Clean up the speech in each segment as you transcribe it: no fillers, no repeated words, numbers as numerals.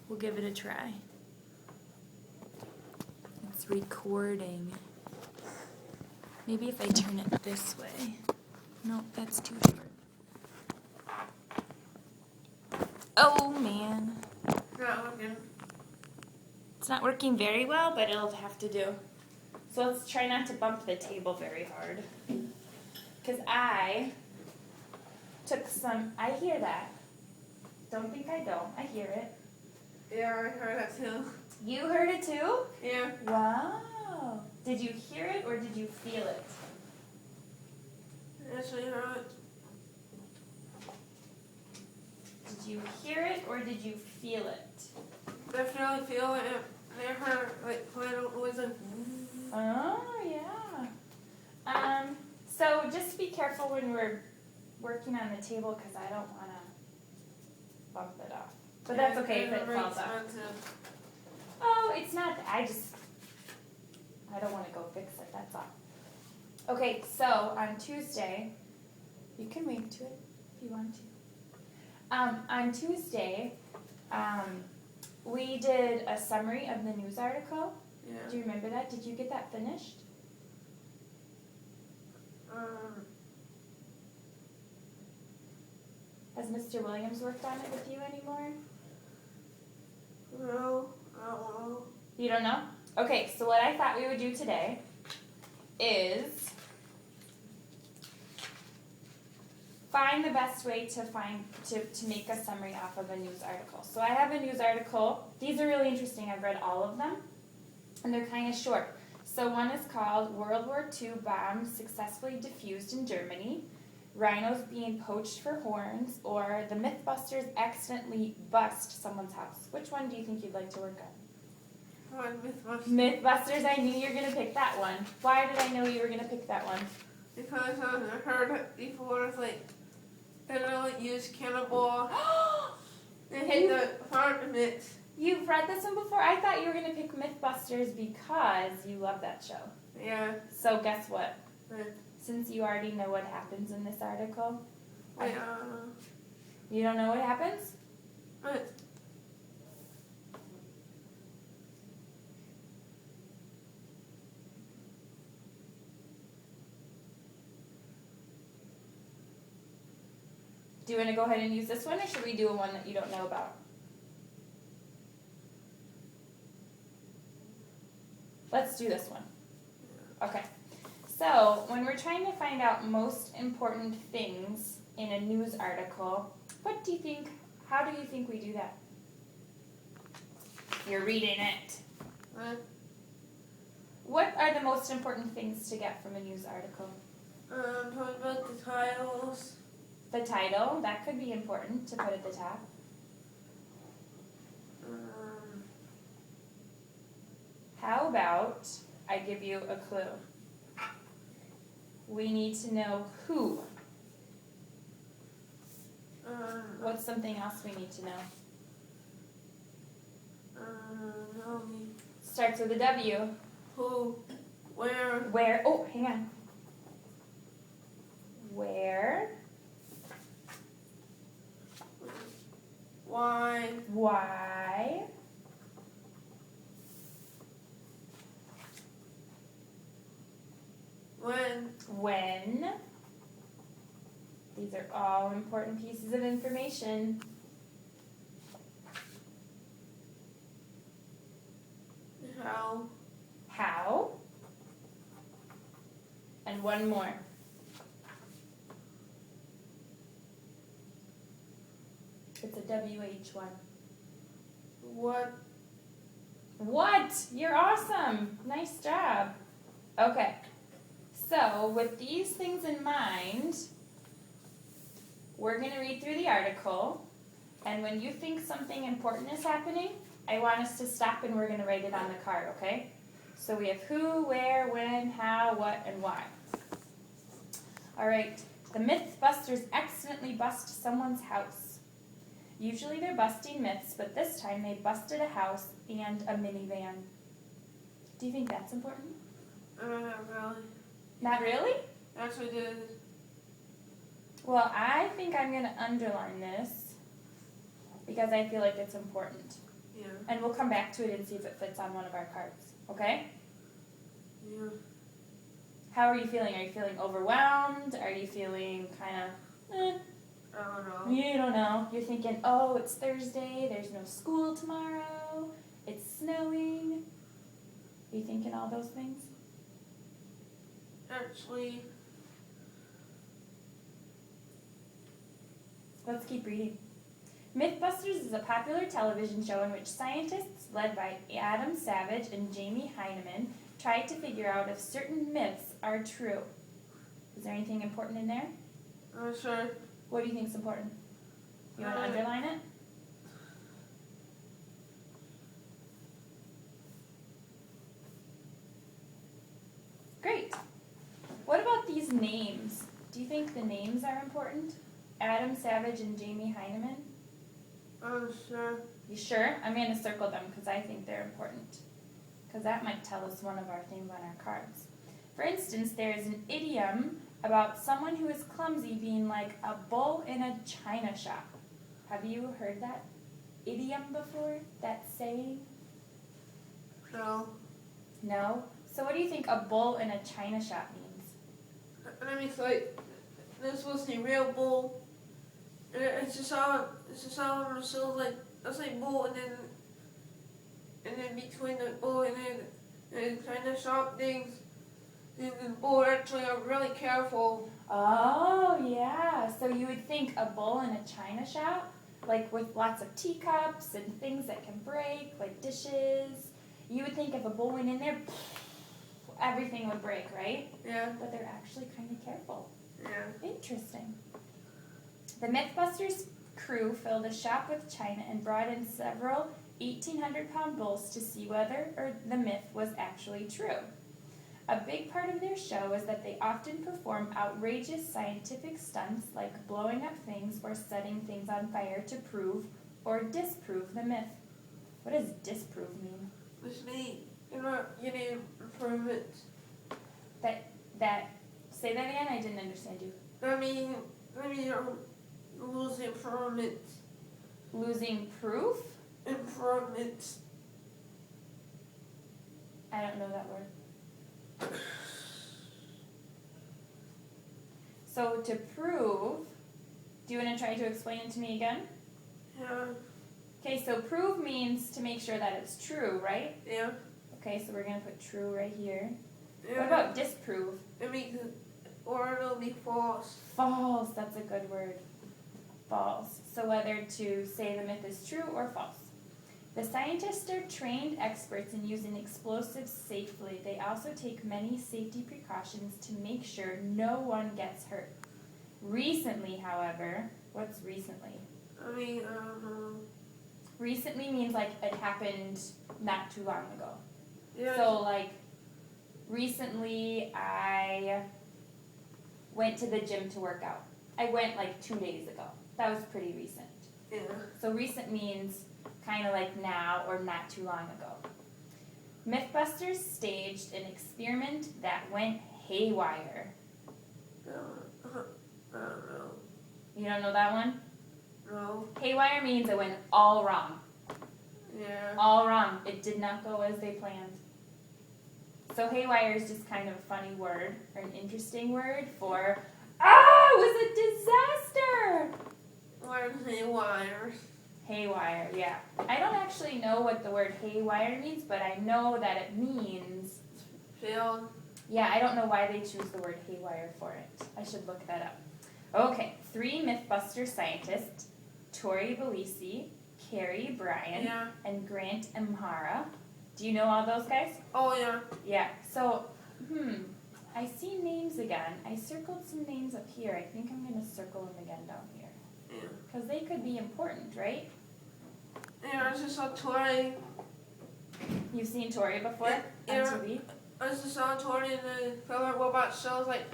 We'll give it a try. It's recording. Maybe if I turn it this way. No, that's too short. Oh man. Not working. It's not working very well, but it'll have to do. So let's try not to bump the table very hard. Because I took some, I hear that. Don't think I don't. I hear it. Yeah, I heard that too. You heard it too? Yeah. Wow. Did you hear it or did you feel it? I actually heard it. Did you hear it or did you feel it? Definitely feel it. I heard like when it wasn't. Oh, yeah. So just be careful when we're working on the table because I don't want to bump it off. But that's okay if it falls off. Oh, it's not. I don't want to go fix it. That's all. Okay, so on Tuesday, you can wave to it if you want to. On Tuesday, we did a summary of the news article. Yeah. Do you remember that? Did you get that finished? Has Mr. Williams worked on it with you anymore? No, I don't know. You don't know? Okay, so what I thought we would do today is find the best way to make a summary off of a news article. So I have a news article. These are really interesting. I've read all of them, and they're kind of short. So one is called World War II Bombs Successfully Diffused in Germany, Rhinos Being Poached for Horns, or The Mythbusters Accidentally Bust Someone's House. Which one do you think you'd like to work on? Mythbusters. Mythbusters, I knew you were going to pick that one. Why did I know you were going to pick that one? Because I heard it before, it's like, they don't use cannibal. They hit the heart of it. You've read this one before? I thought you were going to pick Mythbusters because you love that show. Yeah. So guess what? But, Since you already know what happens in this article. wait, You don't know what happens? but, Do you want to go ahead and use this one, or should we do a one that you don't know about? Let's do this one. Okay. So, when we're trying to find out most important things in a news article, how do you think we do that? You're reading it. What are the most important things to get from a news article? talk about the titles. The title, that could be important to put at the top. How about I give you a clue? We need to know who. What's something else we need to know? Tell me. Starts with a W. Who, where, Where? Oh, hang on. Where? why, Why? when, When? These are all important pieces of information. how, How? And one more. It's a WH one. what, What? You're awesome. Nice job. Okay. So, with these things in mind, we're going to read through the article, and when you think something important is happening, I want us to stop and we're going to write it on the card, okay? So we have who, where, when, how, what, and why. All right. The Mythbusters accidentally bust someone's house. Usually they're busting myths, but this time they busted a house and a minivan. Do you think that's important? really, Not really? actually did, Well, I think I'm going to underline this because I feel like it's important. Yeah. And we'll come back to it and see if it fits on one of our cards. Okay? Yeah. How are you feeling? Are you feeling overwhelmed? Are you feeling kind of, I don't know. you don't know. You're thinking, oh, it's Thursday. There's no school tomorrow. It's snowing. Are you thinking all those things? Actually, Let's keep reading. Mythbusters is a popular television show in which scientists, led by Adam Savage and Jamie Heineman, try to figure out if certain myths are true. Is there anything important in there? I'm not sure. What do you think is important? You want to underline it? Great. What about these names? Do you think the names are important? Adam Savage and Jamie Heineman? I'm sure. You sure? I'm going to circle them because I think they're important. Because that might tell us one of our things on our cards. For instance, there is an idiom about someone who is clumsy being like a bull in a china shop. Have you heard that idiom before? That saying? No. No? So what do you think a bull in a china shop means? I mean, it's like, this was the real bull. And it's just all so like, that's like bull and then between the bull and then kind of shop things, and the bull actually are really careful. Oh, yeah. So you would think a bowl in a china shop, like with lots of teacups and things that can break, like dishes. You would think if a bowl went in there, everything would break, right? Yeah. But they're actually kind of careful. Yeah. Interesting. The Mythbusters crew filled a shop with china and brought in several 1,800-pound bowls to see whether the myth was actually true. A big part of their show is that they often perform outrageous scientific stunts like blowing up things or setting things on fire to prove or disprove the myth. What does disprove mean? Which means you need improvements. Say that again? I didn't understand you. I mean you're losing improvements. Losing proof? Improvements. I don't know that word. So to prove, do you want to try to explain it to me again? Yeah. Okay, so prove means to make sure that it's true, right? Yeah. Okay, so we're going to put true right here. Yeah. What about disprove? I mean, or it'll be false. False, that's a good word. False. So whether to say the myth is true or false. The scientists are trained experts in using explosives safely. They also take many safety precautions to make sure no one gets hurt. Recently, however, what's recently? I mean, I don't know. Recently means like it happened not too long ago. Yeah. So like recently I went to the gym to work out. I went like 2 days ago. That was pretty recent. Yeah. So recent means kind of like now or not too long ago. Mythbusters staged an experiment that went haywire. I don't know. You don't know that one? No. Haywire means it went all wrong. Yeah. All wrong. It did not go as they planned. So haywire is just kind of a funny word or an interesting word for, it was a disaster! Where's the wires? Haywire, yeah. I don't actually know what the word haywire means, but I know that it means, Failed. yeah, I don't know why they choose the word haywire for it. I should look that up. Okay, 3 Mythbuster scientists, Tori Bellisi, Carrie Bryan, Yeah. and Grant Imhara. Do you know all those guys? Oh, yeah. Yeah, so, I see names again. I circled some names up here. I think I'm going to circle them again down here. Yeah. Because they could be important, right? Yeah, I just saw Tori. You've seen Tori before Yeah. on TV? I just saw Tori in the Killer Robot shows, like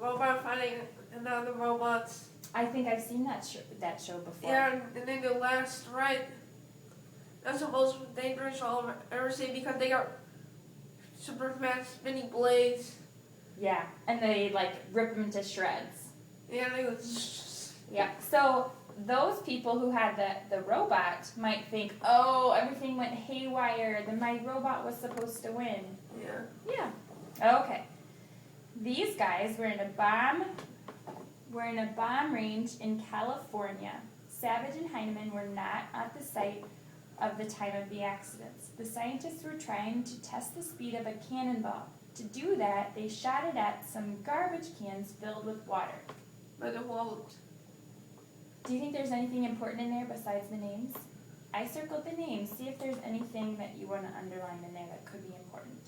robot fighting another robots. I think I've seen that show before. Yeah, and then the last right. That's the most dangerous I'll ever see because they got super fast spinning blades. Yeah, and they like rip them to shreds. Yeah, they go. Yeah. So those people who had the robot might think, oh, everything went haywire, then my robot was supposed to win. Yeah. Yeah. Okay. These guys were in a bomb range in California. Savage and Heinemann were not at the site of the time of the accidents. The scientists were trying to test the speed of a cannonball. To do that, they shot it at some garbage cans filled with water. But it won't. Do you think there's anything important in there besides the names? I circled the names. See if there's anything that you want to underline in there that could be important.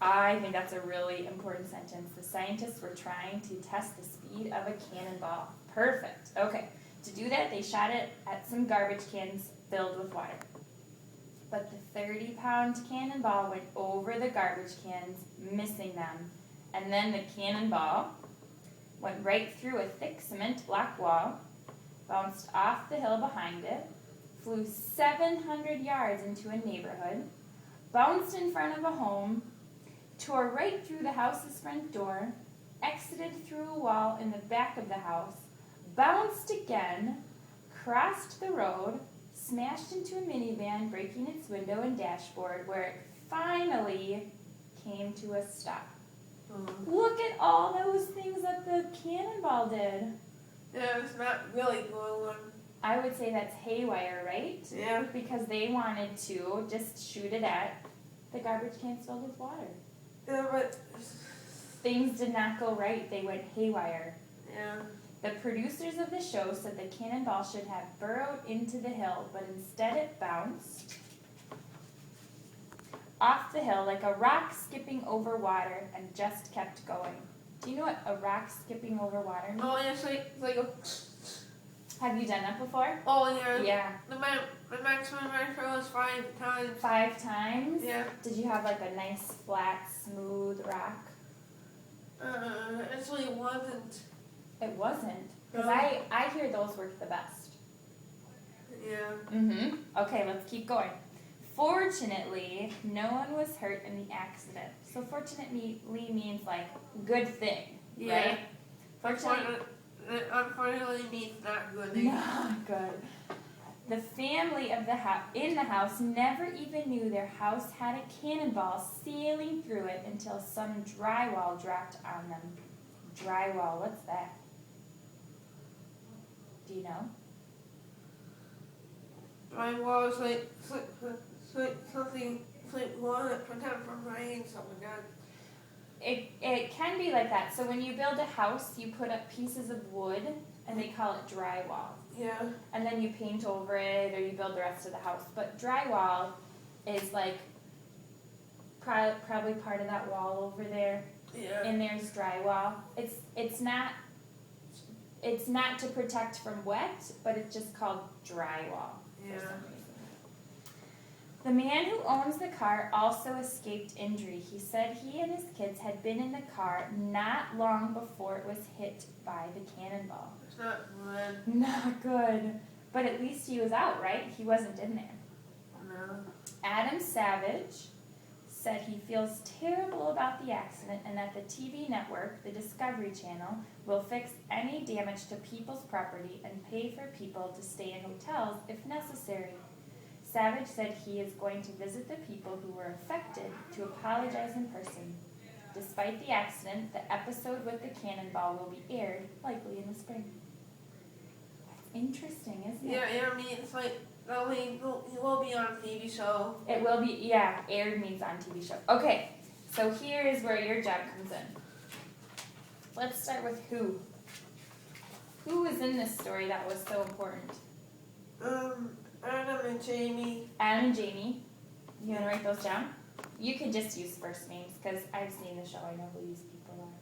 I think that's a really important sentence. The scientists were trying to test the speed of a cannonball. Perfect. Okay. To do that, they shot it at some garbage cans filled with water. But the 30-pound cannonball went over the garbage cans, missing them. And then the cannonball went right through a thick cement block wall, bounced off the hill behind it, flew 700 yards into a neighborhood, bounced in front of a home, tore right through the house's front door, exited through a wall in the back of the house, bounced again, crossed the road, smashed into a minivan, breaking its window and dashboard, where it finally came to a stop. Look at all those things that the cannonball did. Yeah, it's not really going. I would say that's haywire, right? Yeah. Because they wanted to just shoot it at the garbage cans filled with water. Yeah, but Things did not go right. They went haywire. yeah. The producers of the show said the cannonball should have burrowed into the hill, but instead it bounced off the hill like a rock skipping over water and just kept going. Do you know what a rock skipping over water means? Oh, yeah, it's like a. Have you done that before? Oh, yeah. Yeah. The maximum measure was 5 times. 5 times? Yeah. Did you have like a nice, flat, smooth rock? Actually, it wasn't. It wasn't. Because No. I hear those work the best. Yeah. Mm-hmm. Okay, let's keep going. Fortunately, no one was hurt in the accident. So fortunately means like good thing, Yeah. right? Fortunately, Unfortunately means not good. not good. The family of in the house never even knew their house had a cannonball sailing through it until some drywall dropped on them. Drywall, what's that? Do you know? Drywall is like something like one that protect from rain, something like that. It can be like that. So when you build a house, you put up pieces of wood, and they call it drywall. Yeah. And then you paint over it, or you build the rest of the house. But drywall is like probably part of that wall over there. Yeah. And there's drywall. It's not to protect from wet, but it's just called drywall. Yeah. For some reason. The man who owns the car also escaped injury. He said he and his kids had been in the car not long before it was hit by the cannonball. It's not good. Not good. But at least he was out, right? He wasn't in there. No. Adam Savage said he feels terrible about the accident and that the TV network, the Discovery Channel, will fix any damage to people's property and pay for people to stay in hotels if necessary. Savage said he is going to visit the people who were affected to apologize in person. Despite the accident, the episode with the cannonball will be aired, likely in the spring. That's interesting, isn't it? Yeah, I mean, it's like, he will be on a TV show. It will be, yeah, aired means on TV show. Okay, so here is where your job comes in. Let's start with who. Who was in this story that was so important? Adam and Jamie. Adam and Jamie. You want to write those down? You can just use first names because I've seen the show. I know who these people are.